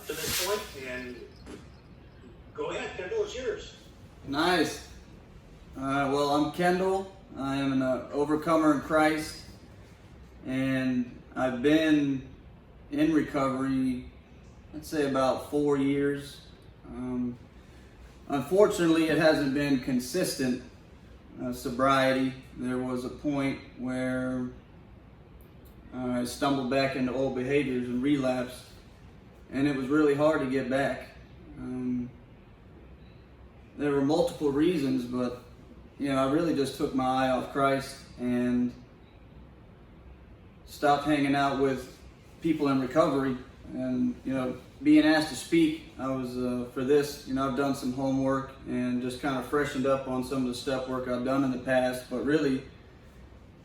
to this point, and go ahead, Kendall, it's yours. Nice. Well, I'm Kendall. I am an overcomer in Christ, and I've been in recovery, I'd say about 4 years. Unfortunately, it hasn't been consistent sobriety. There was a point where I stumbled back into old behaviors and relapsed, and it was really hard to get back. There were multiple reasons, but I really just took my eye off Christ and stopped hanging out with people in recovery. And being asked to speak, I was for this. I've done some homework and just kind of freshened up on some of the step work I've done in the past. But really,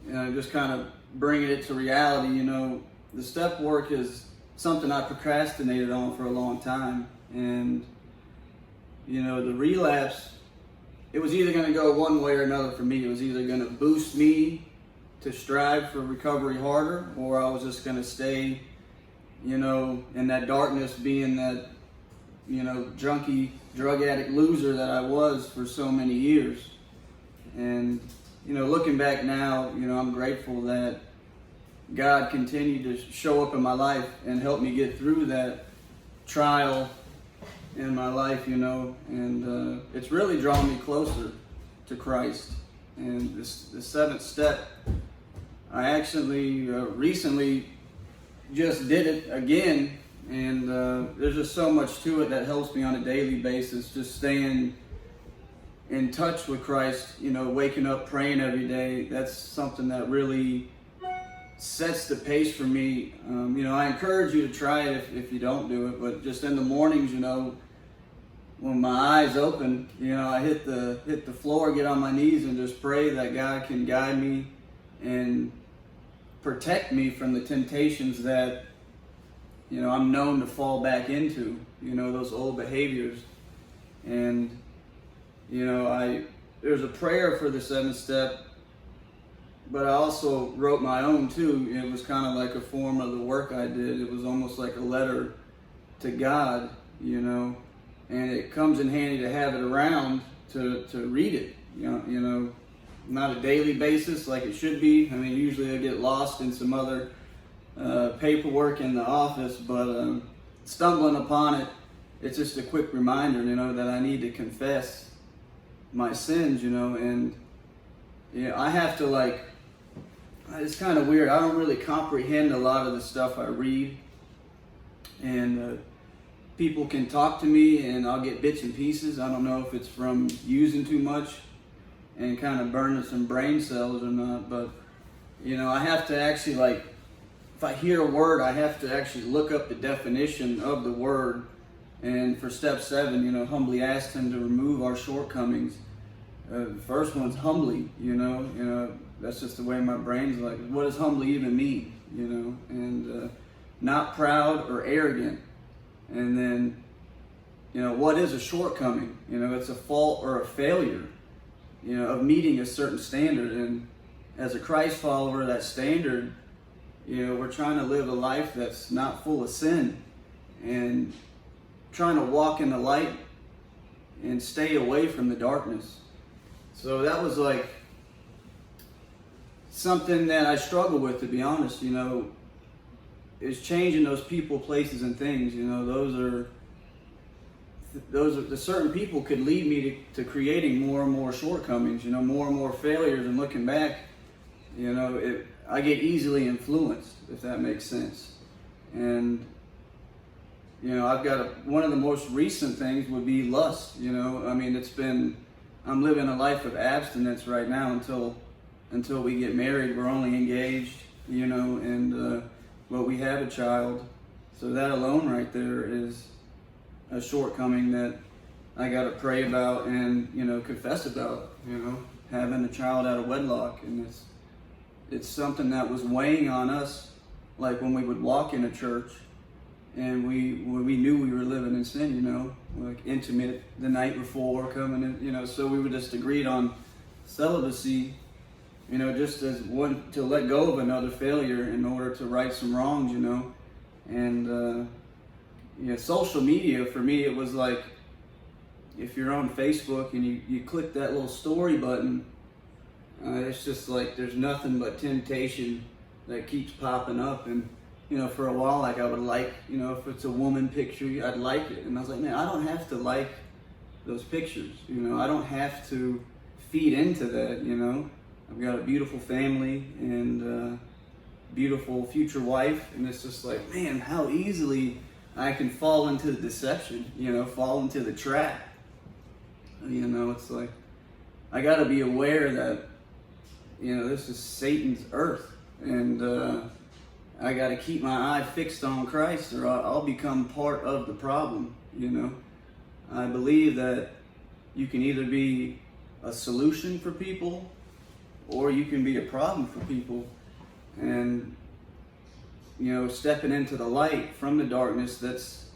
just kind of bringing it to reality. The step work is something I procrastinated on for a long time, and the relapse, it was either going to go one way or another for me. It was either going to boost me to strive for recovery harder, or I was just going to stay, in that darkness, being that, junkie, drug addict loser that I was for so many years. And, looking back now, I'm grateful that God continued to show up in my life and help me get through that trial in my life, and it's really drawn me closer to Christ. And the seventh step, I actually recently just did it again, and there's just so much to it that helps me on a daily basis, just staying in touch with Christ, waking up praying every day. That's something that really sets the pace for me. I encourage you to try it if you don't do it, but just in the mornings, when my eyes open, I hit the floor, get on my knees, and just pray that God can guide me and protect me from the temptations that I'm known to fall back into, those old behaviors. And there's a prayer for the seventh step, but I also wrote my own too. It was kind of like a form of the work I did. It was almost like a letter to God, and it comes in handy to have it around to read it, not a daily basis like it should be. I mean, usually I get lost in some other paperwork in the office, but stumbling upon it, it's just a quick reminder, that I need to confess my sins, and I have to it's kind of weird. I don't really comprehend a lot of the stuff I read, and people can talk to me and I'll get bits and pieces. I don't know if it's from using too much and kind of burning some brain cells or not, but I have to actually, if I hear a word, I have to actually look up the definition of the word. And for step 7, humbly asked him to remove our shortcomings. The first one's humbly, that's just the way my brain's like. What does humbly even mean? And not proud or arrogant. And then, what is a shortcoming? It's a fault or a failure, of meeting a certain standard. And as a Christ follower, that standard, we're trying to live a life that's not full of sin and trying to walk in the light and stay away from the darkness. So that was something that I struggle with, to be honest, is changing those people, places, and things. Those are the certain people could lead me to creating more and more shortcomings, more and more failures. And looking back, I get easily influenced, if that makes sense. And I've got one of the most recent things would be lust. I'm living a life of abstinence right now until we get married. We're only engaged, but we have a child. So that alone right there is a shortcoming that I got to pray about and, confess about, having a child out of wedlock. And it's something that was weighing on us, like when we would walk in a church and when we knew we were living in sin, like intimate the night before coming in, so we would just agreed on celibacy, just as one to let go of another failure in order to right some wrongs, and social media for me, it was like, if you're on Facebook and you click that little story button, it's just like there's nothing but temptation that keeps popping up. And for a while, like I would like, if it's a woman picture, I'd like it, and I was like, man, I don't have to like those pictures. I don't have to feed into that. I've got a beautiful family and beautiful future wife, and it's just like, man, how easily I can fall into the deception, fall into the trap. It's like, I got to be aware that, this is Satan's earth, and I got to keep my eye fixed on Christ, or I'll become part of the problem. I believe that you can either be a solution for people, or you can be a problem for people. And stepping into the light from the darkness, that's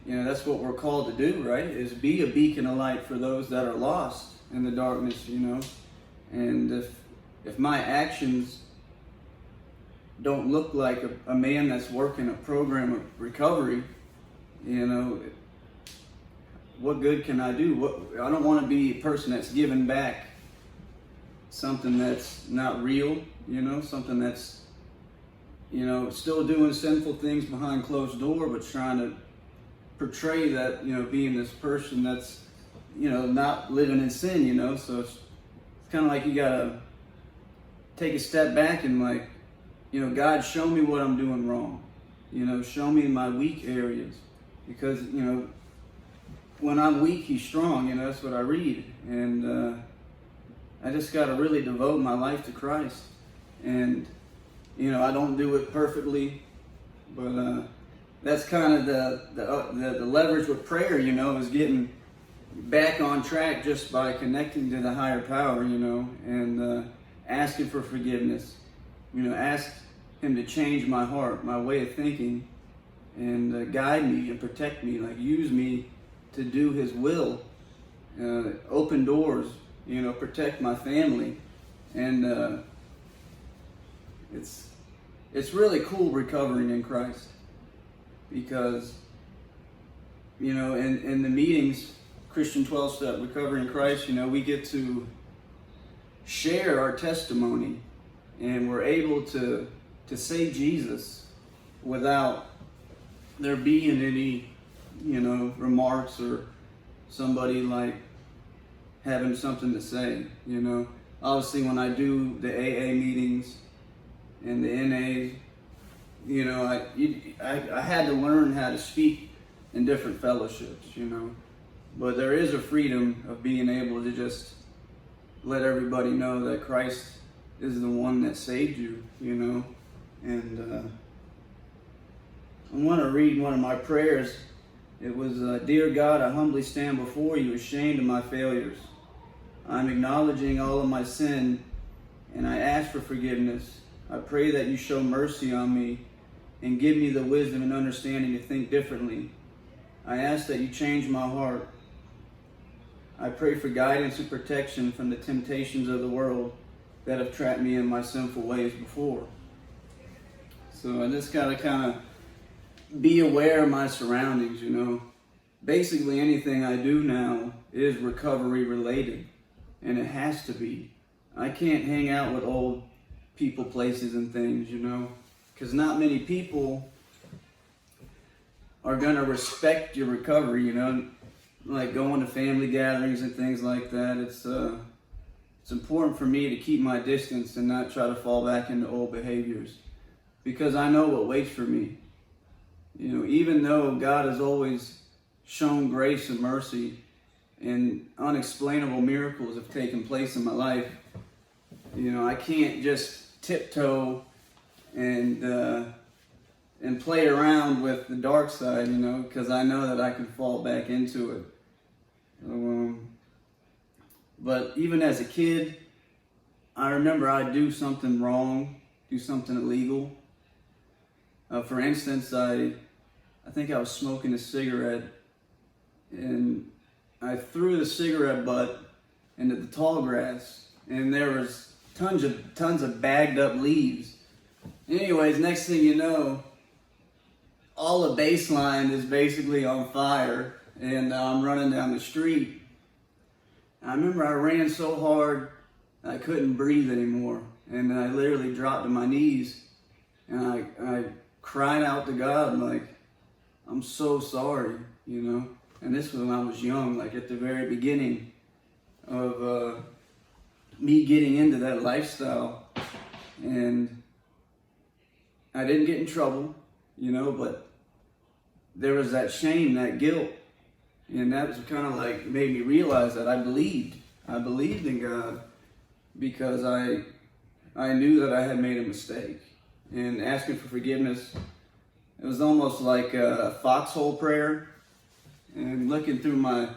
what we're called to do, right? Is be a beacon of light for those that are lost in the darkness. And if my actions don't look like a man that's working a program of recovery, what good can I do? I don't want to be a person that's giving back something that's not real, something that's, still doing sinful things behind closed door, but trying to portray that, being this person that's, not living in sin, so it's kind of like you gotta take a step back and like, God, show me what I'm doing wrong, show me my weak areas, because, when I'm weak, He's strong, that's what I read, and I just got to really devote my life to Christ. And, I don't do it perfectly, but that's kind of the leverage with prayer, is getting back on track just by connecting to the higher power, and asking for forgiveness. Ask Him to change my heart, my way of thinking, and guide me and protect me, like use me to do His will, open doors, protect my family. And it's really cool recovering in Christ, because in the meetings, Christian 12-step recovery in Christ, we get to share our testimony, and we're able to say Jesus without there being any remarks or somebody like having something to say. Obviously when I do the AA meetings and the NAs, I had to learn how to speak in different fellowships, but there is a freedom of being able to just let everybody know that Christ is the one that saved you, and I want to read one of my prayers. It was, Dear God, I humbly stand before you, ashamed of my failures. I'm acknowledging all of my sin, and I ask for forgiveness. I pray that you show mercy on me and give me the wisdom and understanding to think differently. I ask that you change my heart. I pray for guidance and protection from the temptations of the world that have trapped me in my sinful ways before. So I just gotta kind of be aware of my surroundings, Basically anything I do now is recovery related, and it has to be. I can't hang out with old people, places, and things, because not many people are gonna respect your recovery, like going to family gatherings and things like that. It's important for me to keep my distance and not try to fall back into old behaviors, because I know what waits for me. Even though God has always shown grace and mercy and unexplainable miracles have taken place in my life, I can't just tiptoe and play around with the dark side, because I know that I can fall back into it. But even as a kid, I remember I'd do something wrong, do something illegal. For instance, I think I was smoking a cigarette, and I threw the cigarette butt into the tall grass, and there was tons of bagged up leaves. Anyways, next thing you know, all the baseline is basically on fire, and I'm running down the street. I remember I ran so hard I couldn't breathe anymore, and I literally dropped to my knees, and I cried out to God like, I'm so sorry, you know. And this was when I was young, like at the very beginning of me getting into that lifestyle. And I didn't get in trouble, you know, but there was that shame, that guilt. And that was kind of like made me realize that I believed in God, because I knew that I had made a mistake. And asking for forgiveness, it was almost like a foxhole prayer. And looking through my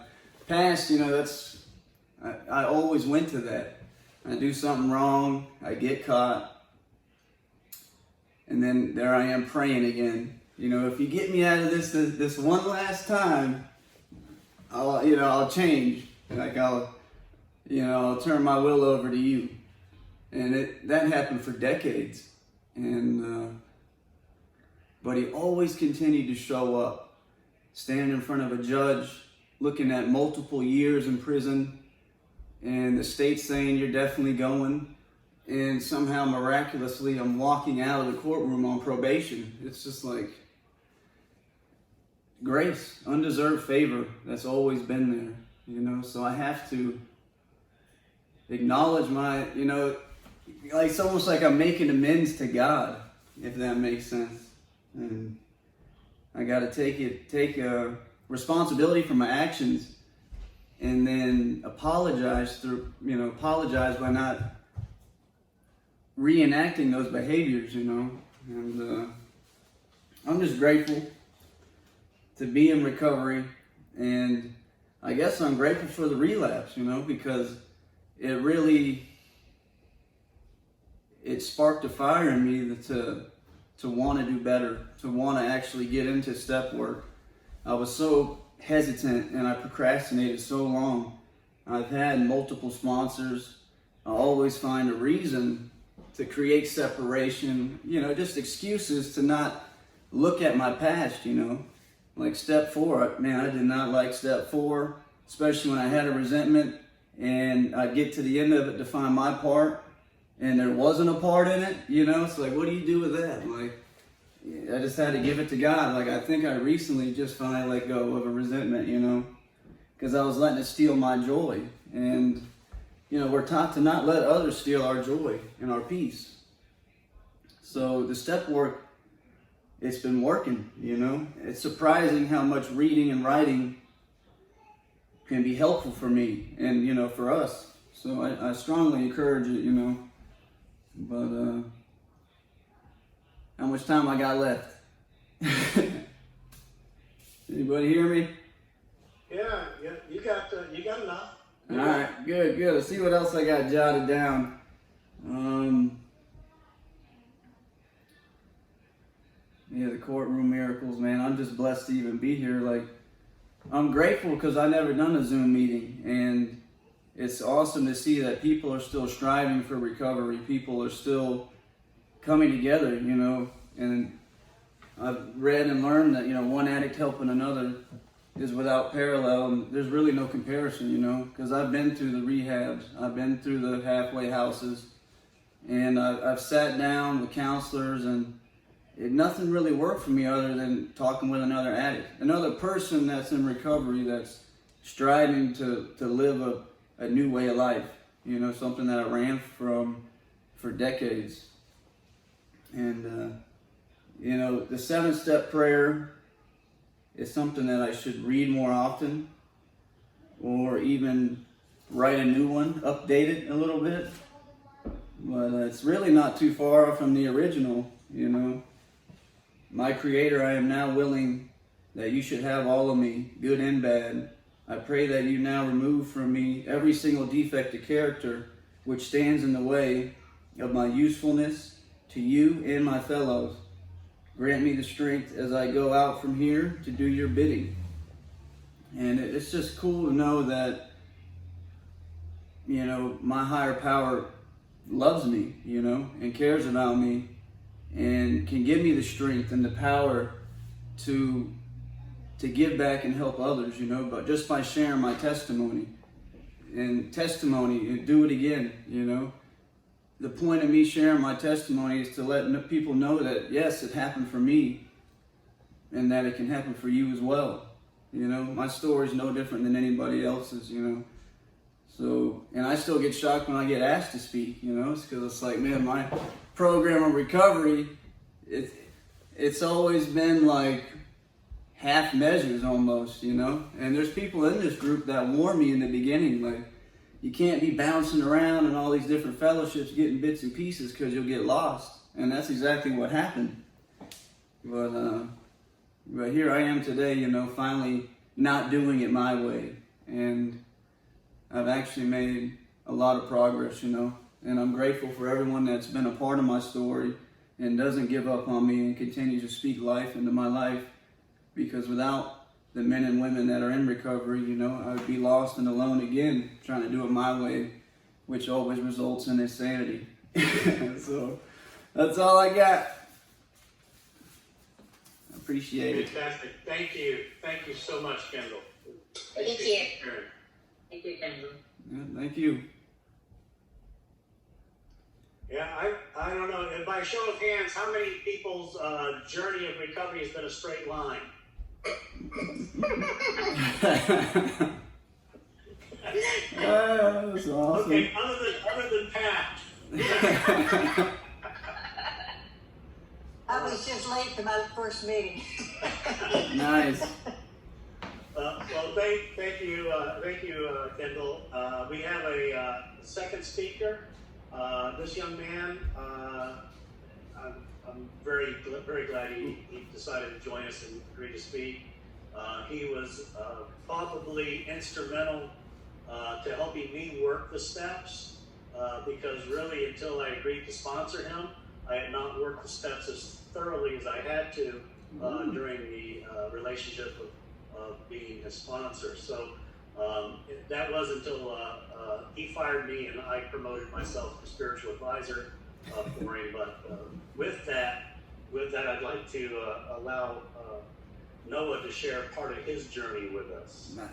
past, you know, I always went to that. I do something wrong, I get caught, and then there I am praying again. You know, if you get me out of this one last time, I'll change. Like I'll turn my will over to you. And that happened for decades. And but he always continued to show up, standing in front of a judge, looking at multiple years in prison, and the state saying you're definitely going, and somehow miraculously I'm walking out of the courtroom on probation. It's just like grace, undeserved favor that's always been there, you know. So I have to acknowledge my, you know, like it's almost like I'm making amends to God, if that makes sense. And I got to take responsibility for my actions, and then apologize by not reenacting those behaviors, you know. And I'm just grateful to be in recovery, and I guess I'm grateful for the relapse, you know, because it sparked a fire in me to want to do better, to want to actually get into step work. I was so hesitant and I procrastinated so long. I've had multiple sponsors. I always find a reason to create separation, you know, just excuses to not look at my past, you know. Like step 4, man, I did not like step 4, especially when I had a resentment and I'd get to the end of it to find my part, and there wasn't a part in it, you know. It's like, what do you do with that? Like, I just had to give it to God. Like, I think I recently just finally let go of a resentment, you know, because I was letting it steal my joy. And, you know, we're taught to not let others steal our joy and our peace. So the step work, it's been working, you know. It's surprising how much reading and writing can be helpful for me and, you know, for us. So I strongly encourage it, you know. But how much time I got left? Anybody hear me? Yeah, you got enough. All right, good. Let's see what else I got jotted down. Yeah, the courtroom miracles, man. I'm just blessed to even be here. Like, I'm grateful because I never done a Zoom meeting, and it's awesome to see that people are still striving for recovery. People are still coming together, you know. And I've read and learned that, you know, one addict helping another is without parallel, and there's really no comparison, you know, because I've been through the rehabs, I've been through the halfway houses, and I've sat down with counselors, and nothing really worked for me other than talking with another addict, another person that's in recovery, that's striving to live a new way of life, you know, something that I ran from for decades. And, you know, the 7-step prayer is something that I should read more often, or even write a new one, update it a little bit. But it's really not too far from the original, you know. My Creator, I am now willing that you should have all of me, good and bad. I pray that you now remove from me every single defect of character which stands in the way of my usefulness to you and my fellows. Grant me the strength as I go out from here to do your bidding. And it's just cool to know that, you know, my higher power loves me, you know, and cares about me, and can give me the strength and the power to give back and help others, you know, but just by sharing my testimony. And testimony, do it again, you know. The point of me sharing my testimony is to let people know that, yes, it happened for me and that it can happen for you as well. You know, my story is no different than anybody else's, you know. So, and I still get shocked when I get asked to speak, you know, because it's like, man, my program of recovery, it's always been like half measures almost, you know. And there's people in this group that warn me in the beginning, like, you can't be bouncing around in all these different fellowships getting bits and pieces because you'll get lost. And that's exactly what happened. But here I am today, you know, finally not doing it my way. And I've actually made a lot of progress, you know. And I'm grateful for everyone that's been a part of my story and doesn't give up on me and continues to speak life into my life. Because without the men and women that are in recovery, you know, I would be lost and alone again, trying to do it my way, which always results in insanity. So that's all I got. I appreciate it. Fantastic. Thank you. Thank you so much, Kendall. Thank you. Thank you, Kendall. Yeah, thank you. Yeah, I don't know. And by show of hands, how many people's journey of recovery has been a straight line? That's awesome. Okay, other than Pat. I was just late to my first meeting. Nice. Well, thank you, Kendall. We have a second speaker. This young man, I'm very glad he decided to join us and agree to speak. He was probably instrumental to helping me work the steps because really until I agreed to sponsor him, I had not worked the steps as thoroughly as I had to during the relationship of being a sponsor. So that was until he fired me and I promoted myself to spiritual advisor for him. But with that, I'd like to allow Noah to share part of his journey with us. Nice.